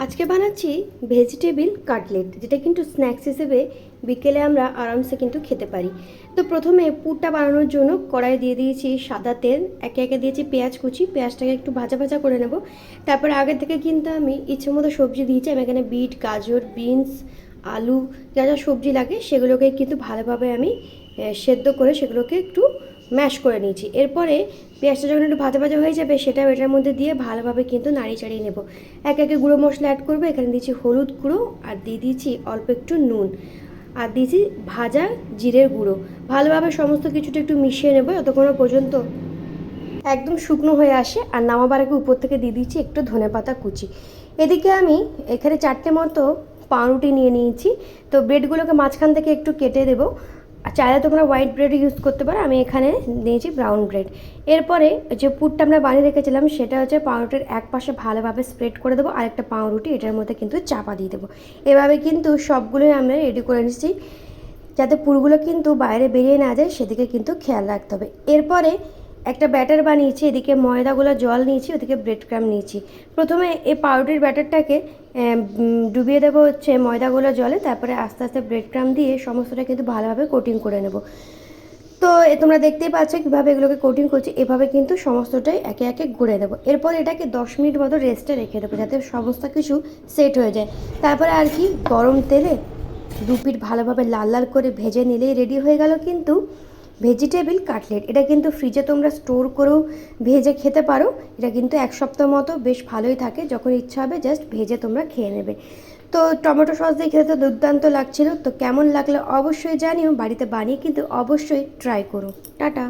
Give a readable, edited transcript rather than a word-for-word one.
আজকে বানাচ্ছি vegetable cutlet, যেটা কিন্তু স্ন্যাক্স হিসেবে বিকেলে আমরা আরামসে কিন্তু খেতে পারি। তো প্রথমে পুরটা বানানোর জন্য কড়াই দিয়ে দিয়েছি সাদা তেল, একে একে দিয়েছি পেঁয়াজ কুচি, পেঁয়াজটাকে একটু ভাজা ভাজা করে নেব। তারপরে আগে থেকে কিন্তু আমি ইচ্ছে মতো সবজি দিয়েছি। আমি এখানে বিট, গাজর, বিনস, আলু, যা যা সবজি লাগে সেগুলোকে কিন্তু ভালোভাবে আমি সেদ্ধ করে সেগুলোকে একটু ম্যাশ করে নিয়েছি। এরপরে পেঁয়াজটা যখন একটু ভাজা ভাজা হয়ে যাবে সেটা এটার মধ্যে দিয়ে ভালোভাবে কিন্তু নাড়িয়ে চাড়িয়ে নেব। একে একে গুঁড়ো মশলা অ্যাড করবো। এখানে দিয়েছি হলুদ গুঁড়ো, আর দিয়ে দিয়েছি অল্প একটু নুন, আর দিয়েছি ভাজা জিরের গুঁড়ো। ভালোভাবে সমস্ত কিছুটা একটু মিশিয়ে নেবো যতক্ষণ পর্যন্ত একদম শুকনো হয়ে আসে। আর নামাবার আগে উপর থেকে দিয়ে দিচ্ছি একটু ধনেপাতা কুচি। এদিকে আমি এখানে 4টে মতো পাউরুটি নিয়ে নিয়েছি। তো ব্রেডগুলোকে মাঝখান থেকে একটু কেটে দেবো। আর চাইলে তোমরা হোয়াইট ব্রেড ইউজ করতে পারো, আমি এখানে নিয়েছি ব্রাউন ব্রেড। এরপরে যে পুরটা আমরা বানিয়ে রেখেছিলাম সেটা হচ্ছে পাউরুটির এক পাশে ভালোভাবে স্প্রেড করে দেবো, আর একটা পাউরুটি এটার মধ্যে কিন্তু চাপা দিয়ে দেবো। এভাবে কিন্তু সবগুলোই আমরা রেডি করে নিচ্ছি, যাতে পুরগুলো কিন্তু বাইরে বেরিয়ে না যায় সেদিকে কিন্তু খেয়াল রাখতে হবে। এরপরে একটা ব্যাটার বানিয়েছি, এদিকে ময়দাগুলো জল নিয়েছি, ওদিকে ব্রেড ক্রাম্ব নিয়েছি। প্রথমে এই পাউরুটির ব্যাটারটাকে ডুবিয়ে দেবো হচ্ছে ময়দাগুলো জলে, তারপরে আস্তে আস্তে ব্রেড ক্রাম্ব দিয়ে সমস্তটা কিন্তু ভালোভাবে কোটিং করে নেব। তো তোমরা দেখতেই পাচ্ছ কীভাবে এগুলোকে কোটিং করছি। এভাবে কিন্তু সমস্তটাই একে একে ঘুরে দেবো। এরপর এটাকে 10 মিনিট মতো রেস্টে রেখে দেবো যাতে সমস্ত কিছু সেট হয়ে যায়। তারপরে আর কি, গরম তেলে দু পিঠ ভালোভাবে লাল লাল করে ভেজে নিলেই রেডি হয়ে গেল কিন্তু ভেজিটেবিল কাটলেট। এটা কিন্তু ফ্রিজে তোমরা স্টোর করেও ভেজে খেতে পারো। এটা কিন্তু 1 সপ্তাহ মতো বেশ ভালোই থাকে, যখন ইচ্ছা হবে জাস্ট ভেজে তোমরা খেয়ে নেবে। তো টমেটো সস দিয়ে খেতে তো দুর্দান্ত লাগছিল। তো কেমন লাগলো অবশ্যই জানিও, বাড়িতে বানিয়ে কিন্তু অবশ্যই ট্রাই করো। টাটা।